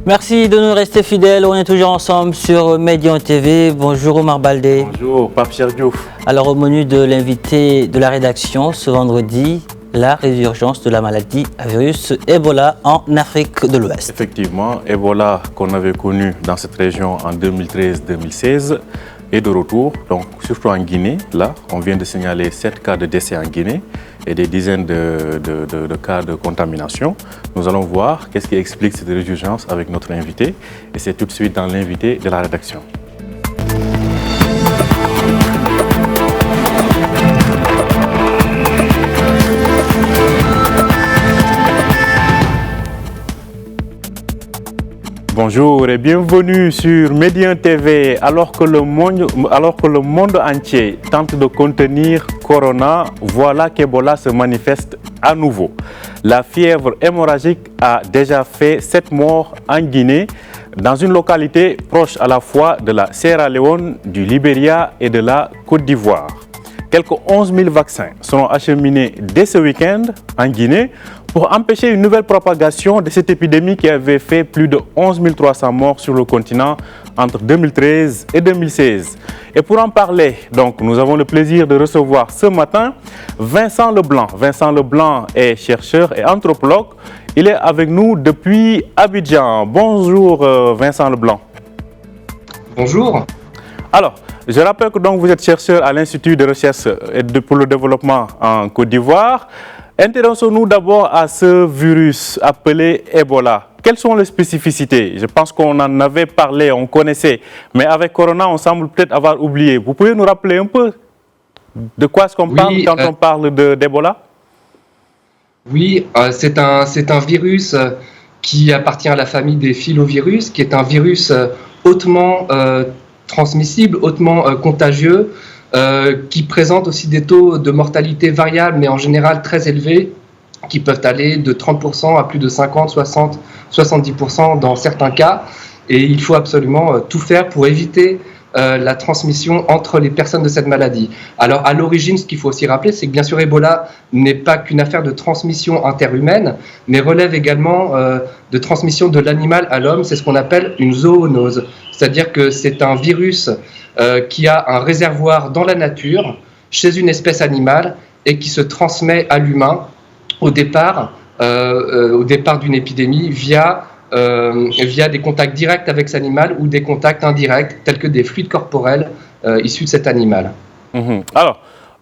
Merci de nous rester fidèles. On est toujours ensemble sur Médian TV. Bonjour Omar Baldé. Bonjour Pape Cheikh Diouf. Alors au menu de l'invité de la rédaction ce vendredi, la résurgence de la maladie à virus Ebola en Afrique de l'Ouest. Effectivement, Ebola qu'on avait connu dans cette région en 2013-2016 est de retour, donc surtout en Guinée. Là, on vient de signaler 7 cas de décès en Guinée et des dizaines de cas de contamination. Nous allons voir qu'est-ce qui explique cette résurgence avec notre invité et c'est tout de suite dans l'invité de la rédaction. Bonjour et bienvenue sur Médian TV. Alors que le monde entier tente de contenir Corona, voilà qu'Ebola se manifeste à nouveau. La fièvre hémorragique a déjà fait 7 morts en Guinée, dans une localité proche à la fois de la Sierra Leone, du Libéria et de la Côte d'Ivoire. Quelques 11 000 vaccins seront acheminés dès ce week-end en Guinée pour empêcher une nouvelle propagation de cette épidémie qui avait fait plus de 11 300 morts sur le continent entre 2013 et 2016. Et pour en parler, donc, nous avons le plaisir de recevoir ce matin Vincent Leblanc. Vincent Leblanc est chercheur et anthropologue. Il est avec nous depuis Abidjan. Bonjour Vincent Leblanc. Bonjour. Alors, je rappelle que donc, vous êtes chercheur à l'Institut de recherche pour le développement en Côte d'Ivoire. Intéressons-nous d'abord à ce virus appelé Ebola. Quelles sont les spécificités? Je pense qu'on en avait parlé, on connaissait, mais avec Corona, on semble peut-être avoir oublié. Vous pouvez nous rappeler un peu de quoi est-ce qu'on parle quand on parle d'Ebola? Oui, c'est un virus qui appartient à la famille des filovirus, qui est un virus hautement transmissible, hautement contagieux, qui présente aussi des taux de mortalité variables, mais en général très élevés, qui peuvent aller de 30% à plus de 50, 60, 70% dans certains cas. Et il faut absolument tout faire pour éviter la transmission entre les personnes de cette maladie. Alors à l'origine, ce qu'il faut aussi rappeler, c'est que bien sûr Ebola n'est pas qu'une affaire de transmission interhumaine, mais relève également de transmission de l'animal à l'homme. C'est ce qu'on appelle une zoonose, c'est-à-dire que c'est un virus qui a un réservoir dans la nature, chez une espèce animale, et qui se transmet à l'humain au départ d'une épidémie via des contacts directs avec cet animal ou des contacts indirects tels que des fluides corporels issus de cet animal. Alors,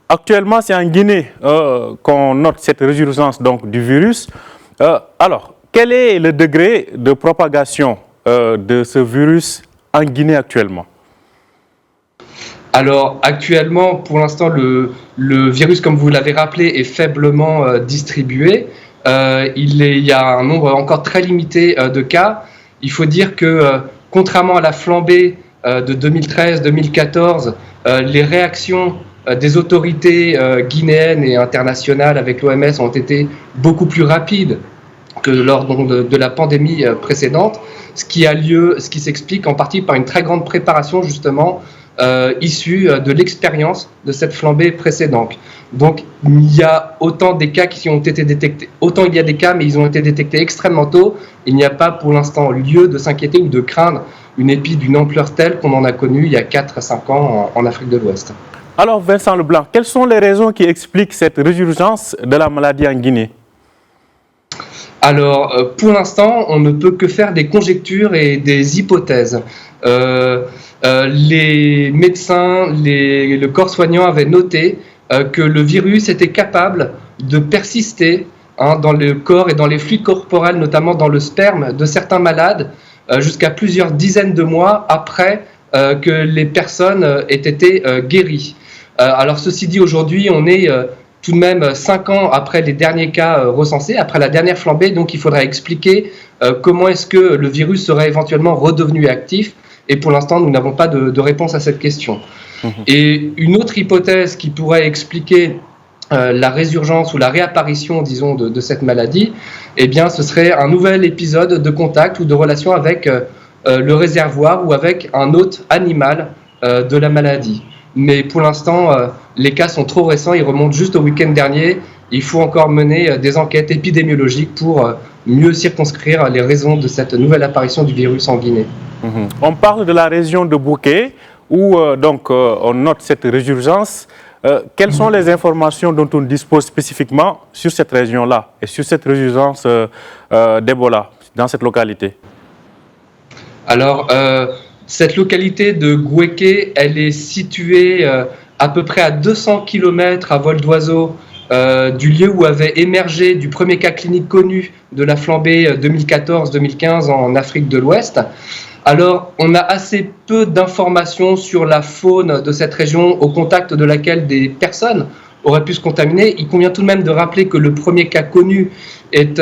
actuellement, c'est en Guinée qu'on note cette résurgence donc, du virus. Alors, quel est le degré de propagation de ce virus en Guinée actuellement? Alors actuellement, pour l'instant, le virus, comme vous l'avez rappelé, est faiblement distribué. Il y a un nombre encore très limité de cas. Il faut dire que, contrairement à la flambée de 2013-2014, les réactions des autorités guinéennes et internationales avec l'OMS ont été beaucoup plus rapides que lors de la pandémie précédente, ce qui s'explique en partie par une très grande préparation justement issue de l'expérience de cette flambée précédente. Donc il y a autant des cas qui ont été détectés, autant il y a des cas mais ils ont été détectés extrêmement tôt. Il n'y a pas pour l'instant lieu de s'inquiéter ou de craindre une épidémie d'une ampleur telle qu'on en a connue il y a 4 à 5 ans en Afrique de l'Ouest. Alors Vincent Leblanc, quelles sont les raisons qui expliquent cette résurgence de la maladie en Guinée? Alors, pour l'instant, on ne peut que faire des conjectures et des hypothèses. Les médecins, le corps soignant avaient noté que le virus était capable de persister dans le corps et dans les fluides corporels, notamment dans le sperme de certains malades, jusqu'à plusieurs dizaines de mois après que les personnes aient été guéries. Alors, ceci dit, aujourd'hui, on est tout de même 5 ans après les derniers cas recensés, après la dernière flambée, donc il faudrait expliquer comment est-ce que le virus serait éventuellement redevenu actif, et pour l'instant nous n'avons pas de réponse à cette question. Et une autre hypothèse qui pourrait expliquer la résurgence ou la réapparition, disons, de cette maladie, eh bien ce serait un nouvel épisode de contact ou de relation avec le réservoir ou avec un hôte animal de la maladie. Mais pour l'instant, les cas sont trop récents, ils remontent juste au week-end dernier il faut encore mener des enquêtes épidémiologiques pour mieux circonscrire les raisons de cette nouvelle apparition du virus en Guinée. On parle de la région de Bouquet, où on note cette résurgence. Quelles sont les informations dont on dispose spécifiquement sur cette région-là et sur cette résurgence d'Ebola dans cette localité? Alors, cette localité de Gouéké, elle est située à peu près à 200 km à vol d'oiseau du lieu où avait émergé du premier cas clinique connu de la flambée 2014-2015 en Afrique de l'Ouest. Alors, on a assez peu d'informations sur la faune de cette région au contact de laquelle des personnes auraient pu se contaminer. Il convient tout de même de rappeler que le premier cas connu est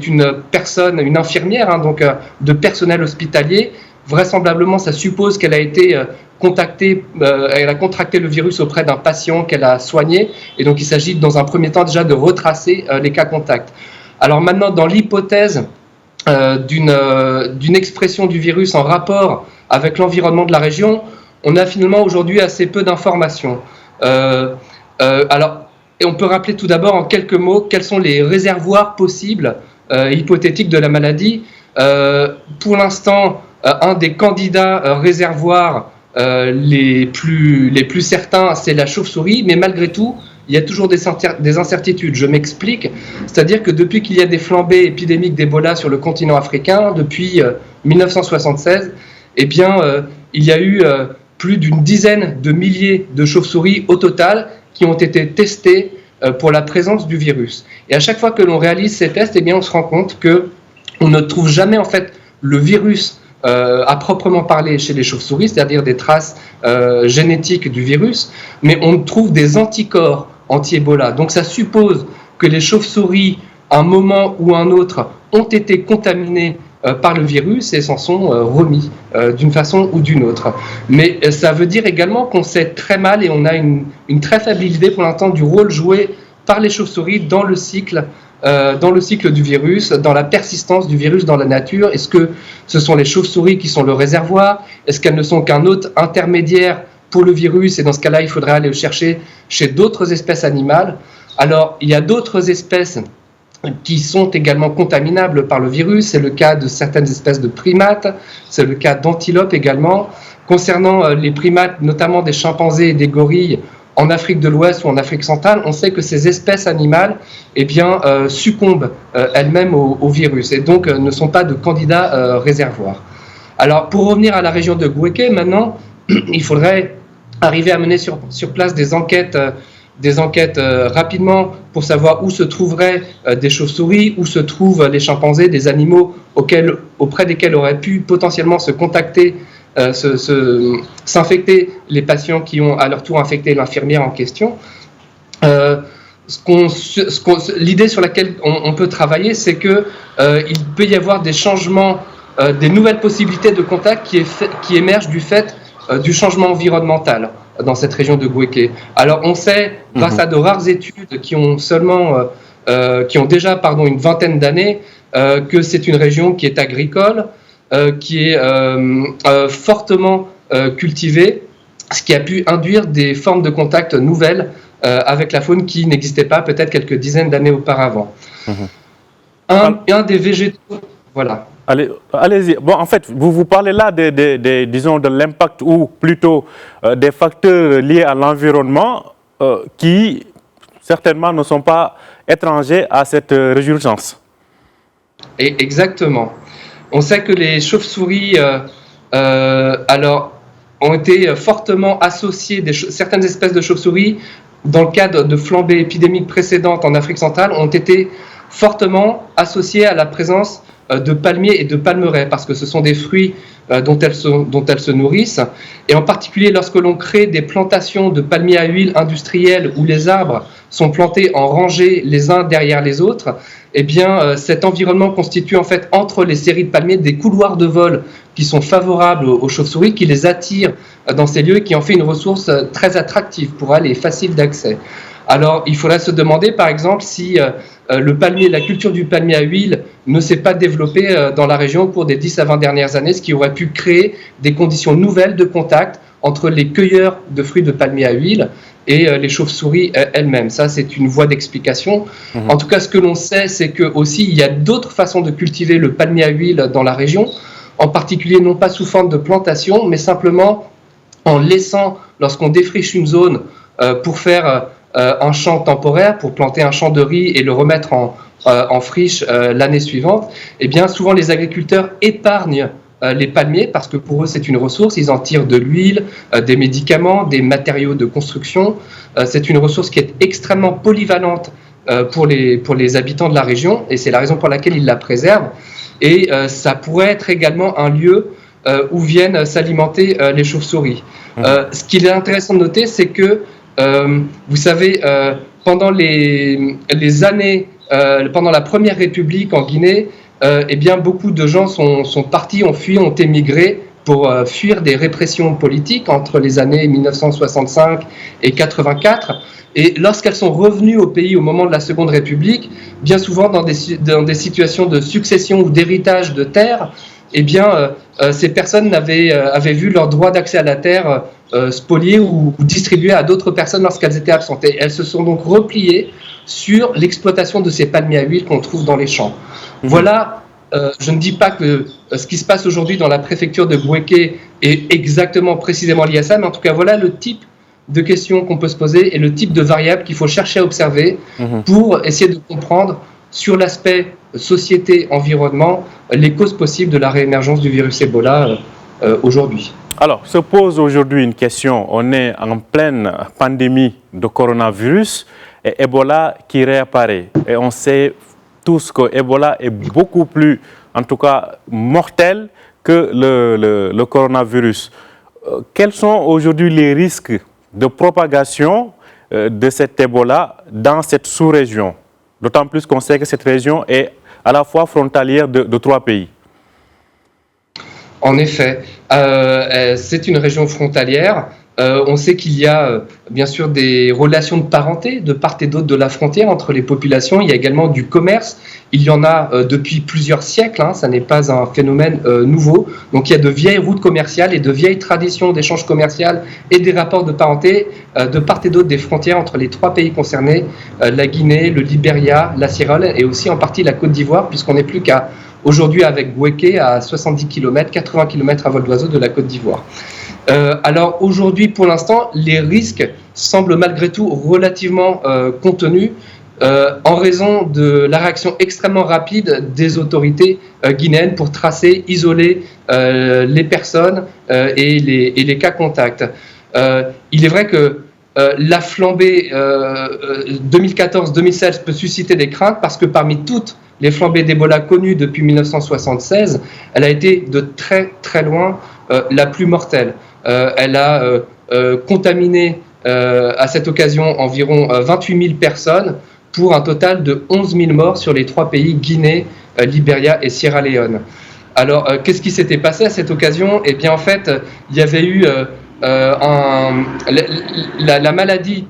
une personne, une infirmière, donc de personnel hospitalier. Vraisemblablement, ça suppose qu'elle a été contactée, elle a contracté le virus auprès d'un patient qu'elle a soigné. Et donc, il s'agit dans un premier temps déjà de retracer les cas contacts. Alors maintenant, dans l'hypothèse d'une expression du virus en rapport avec l'environnement de la région, on a finalement aujourd'hui assez peu d'informations. Et on peut rappeler tout d'abord en quelques mots quels sont les réservoirs possibles, hypothétiques de la maladie. Pour l'instant, un des candidats réservoirs les plus certains, c'est la chauve-souris, mais malgré tout, il y a toujours des incertitudes. Je m'explique, c'est-à-dire que depuis qu'il y a des flambées épidémiques d'Ebola sur le continent africain, depuis 1976, eh bien, il y a eu plus d'une dizaine de milliers de chauves-souris au total qui ont été testées pour la présence du virus. Et à chaque fois que l'on réalise ces tests, eh bien, on se rend compte qu'on ne trouve jamais en fait le virus à proprement parler chez les chauves-souris, c'est-à-dire des traces génétiques du virus, mais on trouve des anticorps anti-Ebola. Donc ça suppose que les chauves-souris, à un moment ou un autre, ont été contaminées par le virus et s'en sont remis d'une façon ou d'une autre. Mais ça veut dire également qu'on sait très mal et on a une très faible idée pour l'instant du rôle joué par les chauves-souris dans le cycle du virus, dans la persistance du virus dans la nature. Est-ce que ce sont les chauves-souris qui sont le réservoir? Est-ce qu'elles ne sont qu'un hôte intermédiaire pour le virus? Et dans ce cas-là, il faudrait aller le chercher chez d'autres espèces animales. Alors, il y a d'autres espèces qui sont également contaminables par le virus. C'est le cas de certaines espèces de primates, c'est le cas d'antilopes également. Concernant les primates, notamment des chimpanzés et des gorilles, en Afrique de l'Ouest ou en Afrique centrale, on sait que ces espèces animales succombent elles-mêmes au virus et donc ne sont pas de candidats réservoirs. Alors, pour revenir à la région de Gouéké, maintenant, il faudrait arriver à mener sur place des enquêtes rapidement pour savoir où se trouveraient des chauves-souris, où se trouvent les chimpanzés, des animaux auprès desquels auraient pu potentiellement se contacter, s'infecter les patients qui ont à leur tour infecté l'infirmière en question. L'idée sur laquelle on peut travailler, c'est qu'il peut y avoir des changements, des nouvelles possibilités de contact qui émergent du fait du changement environnemental dans cette région de Gouéké. Alors on sait, grâce à de rares études qui ont déjà une vingtaine d'années, que c'est une région qui est agricole, qui est fortement cultivée, ce qui a pu induire des formes de contact nouvelles avec la faune qui n'existaient pas peut-être quelques dizaines d'années auparavant. Un des végétaux... Voilà. Allez-y. Bon, en fait, vous parlez là disons, de l'impact ou plutôt des facteurs liés à l'environnement qui, certainement, ne sont pas étrangers à cette résurgence. Exactement. On sait que les chauves-souris ont été fortement associées, certaines espèces de chauves-souris, dans le cadre de flambées épidémiques précédentes en Afrique centrale, ont été fortement associées à la présence de palmiers et de palmeraies, parce que ce sont des fruits dont elles se nourrissent. Et en particulier, lorsque l'on crée des plantations de palmiers à huile industrielles où les arbres sont plantés en rangées les uns derrière les autres, eh bien, cet environnement constitue en fait entre les séries de palmiers des couloirs de vol qui sont favorables aux chauves-souris, qui les attirent dans ces lieux et qui en fait une ressource très attractive pour elles et facile d'accès. Alors, il faudrait se demander, par exemple, si la culture du palmier à huile ne s'est pas développée dans la région au cours des 10 à 20 dernières années, ce qui aurait pu créer des conditions nouvelles de contact entre les cueilleurs de fruits de palmier à huile et les chauves-souris elles-mêmes. Ça, c'est une voie d'explication. En tout cas, ce que l'on sait, c'est que aussi il y a d'autres façons de cultiver le palmier à huile dans la région, en particulier non pas sous forme de plantation, mais simplement en laissant, lorsqu'on défriche une zone pour faire un champ temporaire, pour planter un champ de riz et le remettre en friche l'année suivante, eh bien souvent les agriculteurs épargnent les palmiers parce que pour eux c'est une ressource, ils en tirent de l'huile, des médicaments, des matériaux de construction. C'est une ressource qui est extrêmement polyvalente pour les habitants de la région et c'est la raison pour laquelle ils la préservent. Et ça pourrait être également un lieu où viennent s'alimenter les chauves-souris. Ce qu'il est intéressant de noter, c'est que, vous savez, pendant les années, pendant la Première République en Guinée, eh bien, beaucoup de gens sont partis, ont fui, ont émigré pour fuir des répressions politiques entre les années 1965 et 84. Et lorsqu'elles sont revenues au pays au moment de la Seconde République, bien souvent dans des situations de succession ou d'héritage de terre, eh bien, ces personnes avaient vu leur droit d'accès à la terre spolié ou distribué à d'autres personnes lorsqu'elles étaient absentes. Et elles se sont donc repliées sur l'exploitation de ces palmiers à huile qu'on trouve dans les champs. Voilà, je ne dis pas que ce qui se passe aujourd'hui dans la préfecture de Bouéké est exactement précisément lié à ça, mais en tout cas, voilà le type de questions qu'on peut se poser et le type de variables qu'il faut chercher à observer pour essayer de comprendre sur l'aspect société-environnement les causes possibles de la réémergence du virus Ebola aujourd'hui. Alors, se pose aujourd'hui une question. On est en pleine pandémie de coronavirus et Ebola qui réapparaît. Et on sait tous que Ebola est beaucoup plus, en tout cas, mortel que le coronavirus. Quels sont aujourd'hui les risques de propagation de cet Ebola dans cette sous-région? D'autant plus qu'on sait que cette région est à la fois frontalière de 3 pays. En effet, c'est une région frontalière. On sait qu'il y a bien sûr des relations de parenté de part et d'autre de la frontière entre les populations. Il y a également du commerce. Il y en a depuis plusieurs siècles. Ça n'est pas un phénomène nouveau. Donc il y a de vieilles routes commerciales et de vieilles traditions d'échange commercial et des rapports de parenté de part et d'autre des frontières entre les 3 pays concernés, la Guinée, le Libéria, la Sierra Leone et aussi en partie la Côte d'Ivoire, puisqu'on n'est plus qu'à aujourd'hui avec Bouéké à 70 km, 80 km à vol d'oiseau de la Côte d'Ivoire. Alors aujourd'hui, pour l'instant, les risques semblent malgré tout relativement contenus en raison de la réaction extrêmement rapide des autorités guinéennes pour tracer, isoler les personnes et les cas contacts. Il est vrai que la flambée 2014-2016 peut susciter des craintes parce que parmi toutes les flambées d'Ebola connues depuis 1976, elle a été de très très loin la plus mortelle. Elle a contaminé à cette occasion environ 28 000 personnes pour un total de 11 000 morts sur les 3 pays Guinée, Libéria et Sierra Leone. Alors, qu'est-ce qui s'était passé à cette occasion? Eh bien, en fait, il y avait eu la maladie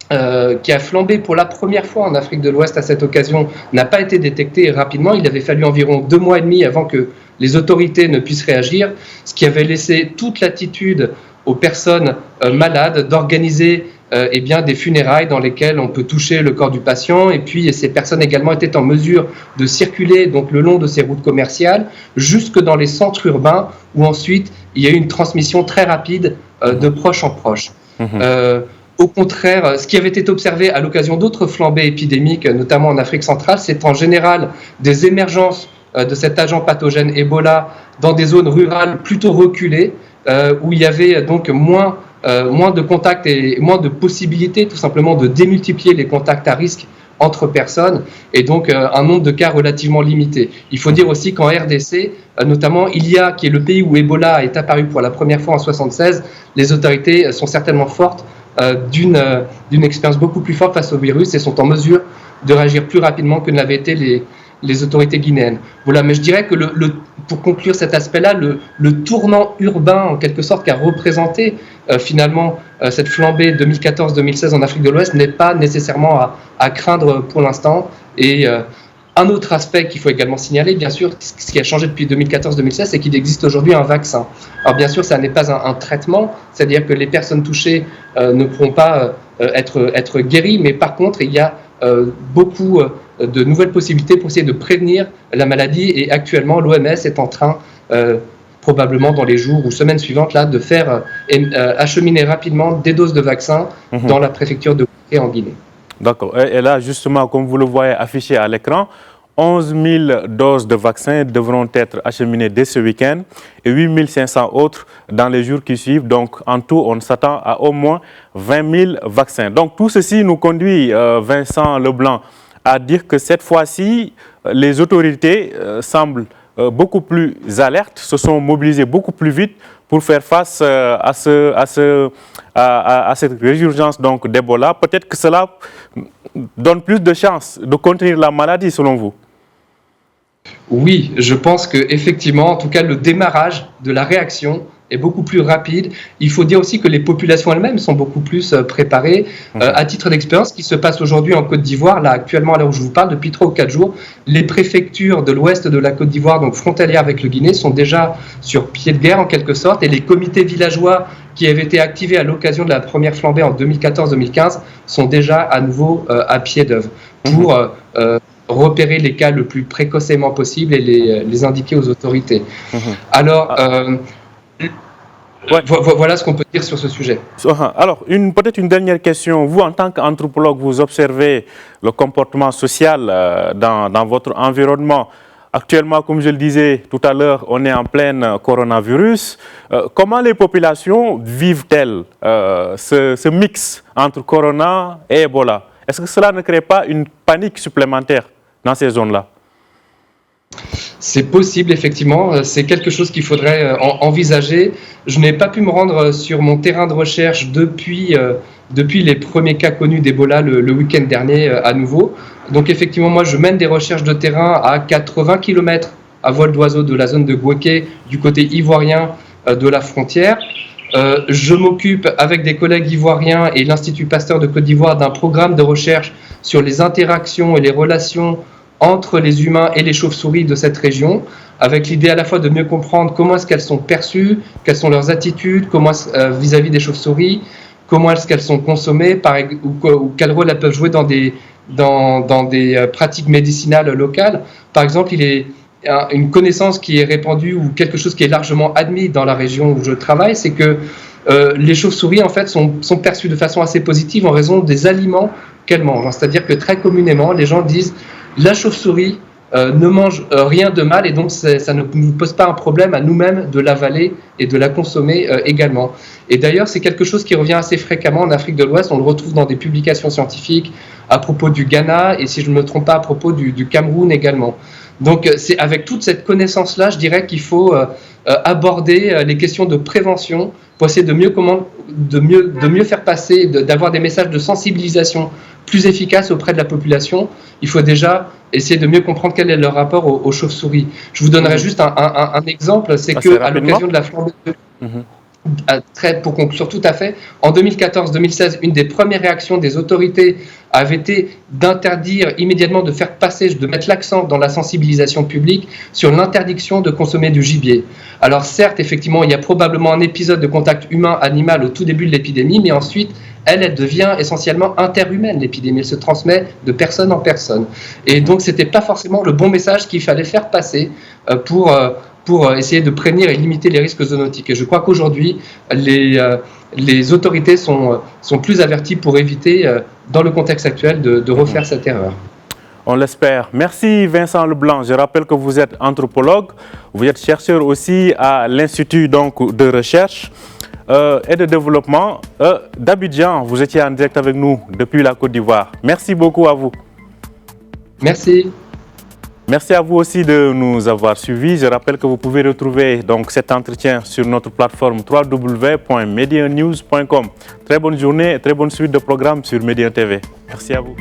qui a flambé pour la première fois en Afrique de l'Ouest à cette occasion, n'a pas été détectée rapidement. Il avait fallu environ 2 mois et demi avant que les autorités ne puissent réagir, ce qui avait laissé toute latitude aux personnes malades d'organiser eh bien, des funérailles dans lesquelles on peut toucher le corps du patient, et puis ces personnes également étaient en mesure de circuler donc, le long de ces routes commerciales jusque dans les centres urbains où ensuite il y a eu une transmission très rapide de proche en proche. Au contraire, ce qui avait été observé à l'occasion d'autres flambées épidémiques, notamment en Afrique centrale, c'est en général des émergences de cet agent pathogène Ebola dans des zones rurales plutôt reculées, où il y avait donc moins de contacts et moins de possibilités tout simplement de démultiplier les contacts à risque entre personnes, et donc un nombre de cas relativement limité. Il faut dire aussi qu'en RDC, notamment, qui est le pays où Ebola est apparu pour la première fois en 1976, les autorités sont certainement fortes d'une expérience beaucoup plus forte face au virus et sont en mesure de réagir plus rapidement que ne l'avaient été les autorités guinéennes. Voilà, mais je dirais que pour conclure cet aspect-là, le tournant urbain, en quelque sorte, qu'a représenté finalement cette flambée 2014-2016 en Afrique de l'Ouest n'est pas nécessairement à craindre pour l'instant. Et Un autre aspect qu'il faut également signaler, bien sûr, ce qui a changé depuis 2014-2016, c'est qu'il existe aujourd'hui un vaccin. Alors bien sûr, ça n'est pas un traitement, c'est-à-dire que les personnes touchées ne pourront pas être guéries, mais par contre, il y a beaucoup de nouvelles possibilités pour essayer de prévenir la maladie, et actuellement, l'OMS est en train, probablement dans les jours ou semaines suivantes, là, de faire acheminer rapidement des doses de vaccins dans la préfecture de Bouquet en Guinée. D'accord. Et là, justement, comme vous le voyez affiché à l'écran, 11 000 doses de vaccins devront être acheminées dès ce week-end et 8 500 autres dans les jours qui suivent. Donc, en tout, on s'attend à au moins 20 000 vaccins. Donc, tout ceci nous conduit, Vincent Leblanc, à dire que cette fois-ci, les autorités semblent beaucoup plus alertes, se sont mobilisées beaucoup plus vite pour faire face à cette résurgence d'Ebola. Peut-être que cela donne plus de chances de contenir la maladie, selon vous? Oui, je pense qu'effectivement, en tout cas, le démarrage de la réaction est beaucoup plus rapide. Il faut dire aussi que les populations elles-mêmes sont beaucoup plus préparées. À titre d'expérience, ce qui se passe aujourd'hui en Côte d'Ivoire, là actuellement à l'heure où je vous parle, depuis 3 ou 4 jours, les préfectures de l'ouest de la Côte d'Ivoire, donc frontalières avec le Guinée, sont déjà sur pied de guerre en quelque sorte, et les comités villageois qui avaient été activés à l'occasion de la première flambée en 2014-2015 sont déjà à nouveau à pied d'œuvre pour repérer les cas le plus précocement possible et les indiquer aux autorités. Alors, voilà ce qu'on peut dire sur ce sujet. Alors, peut-être une dernière question. Vous, en tant qu'anthropologue, vous observez le comportement social dans votre environnement. Actuellement, comme je le disais tout à l'heure, on est en plein coronavirus. Comment les populations vivent-elles ce mix entre corona et Ebola? Est-ce que cela ne crée pas une panique supplémentaire dans ces zones-là? C'est possible, effectivement. C'est quelque chose qu'il faudrait envisager. Je n'ai pas pu me rendre sur mon terrain de recherche depuis les premiers cas connus d'Ebola le week-end dernier à nouveau. Donc effectivement, moi, je mène des recherches de terrain à 80 km à vol d'oiseau de la zone de Gouéké, du côté ivoirien de la frontière. Je m'occupe avec des collègues ivoiriens et l'Institut Pasteur de Côte d'Ivoire d'un programme de recherche sur les interactions et les relations entre les humains et les chauves-souris de cette région, avec l'idée à la fois de mieux comprendre comment est-ce qu'elles sont perçues, quelles sont leurs attitudes, comment vis-à-vis des chauves-souris, comment est-ce qu'elles sont consommées, ou quel rôle elles peuvent jouer dans des pratiques médicinales locales. Par exemple, il est une connaissance qui est répandue ou quelque chose qui est largement admis dans la région où je travaille, c'est que les chauves-souris en fait sont perçues de façon assez positive en raison des aliments qu'elles mangent. C'est-à-dire que très communément, les gens disent la chauve-souris ne mange rien de mal et donc ça ne nous pose pas un problème à nous-mêmes de l'avaler et de la consommer également. Et d'ailleurs, c'est quelque chose qui revient assez fréquemment en Afrique de l'Ouest. On le retrouve dans des publications scientifiques à propos du Ghana et, si je ne me trompe pas, à propos du Cameroun également. Donc, c'est avec toute cette connaissance-là, je dirais qu'il faut aborder les questions de prévention pour essayer de mieux faire passer, d'avoir des messages de sensibilisation plus efficaces auprès de la population. Il faut déjà essayer de mieux comprendre quel est leur rapport aux chauves-souris. Je vous donnerai juste un exemple, c'est qu'à l'occasion de la flambée pour conclure tout à fait, en 2014-2016, une des premières réactions des autorités avait été d'interdire immédiatement, de faire passer, de mettre l'accent dans la sensibilisation publique sur l'interdiction de consommer du gibier. Alors certes, effectivement, il y a probablement un épisode de contact humain-animal au tout début de l'épidémie, mais ensuite, elle devient essentiellement interhumaine, l'épidémie. Elle se transmet de personne en personne. Et donc, ce n'était pas forcément le bon message qu'il fallait faire passer pour essayer de prévenir et limiter les risques zoonotiques. Et je crois qu'aujourd'hui, les autorités sont plus averties pour éviter, dans le contexte actuel, de refaire cette erreur. On l'espère. Merci Vincent Leblanc. Je rappelle que vous êtes anthropologue, vous êtes chercheur aussi à l'Institut de recherche et de développement d'Abidjan. Vous étiez en direct avec nous depuis la Côte d'Ivoire. Merci beaucoup à vous. Merci. Merci à vous aussi de nous avoir suivis. Je rappelle que vous pouvez retrouver donc cet entretien sur notre plateforme www.medianews.com. Très bonne journée et très bonne suite de programmes sur Média TV. Merci à vous.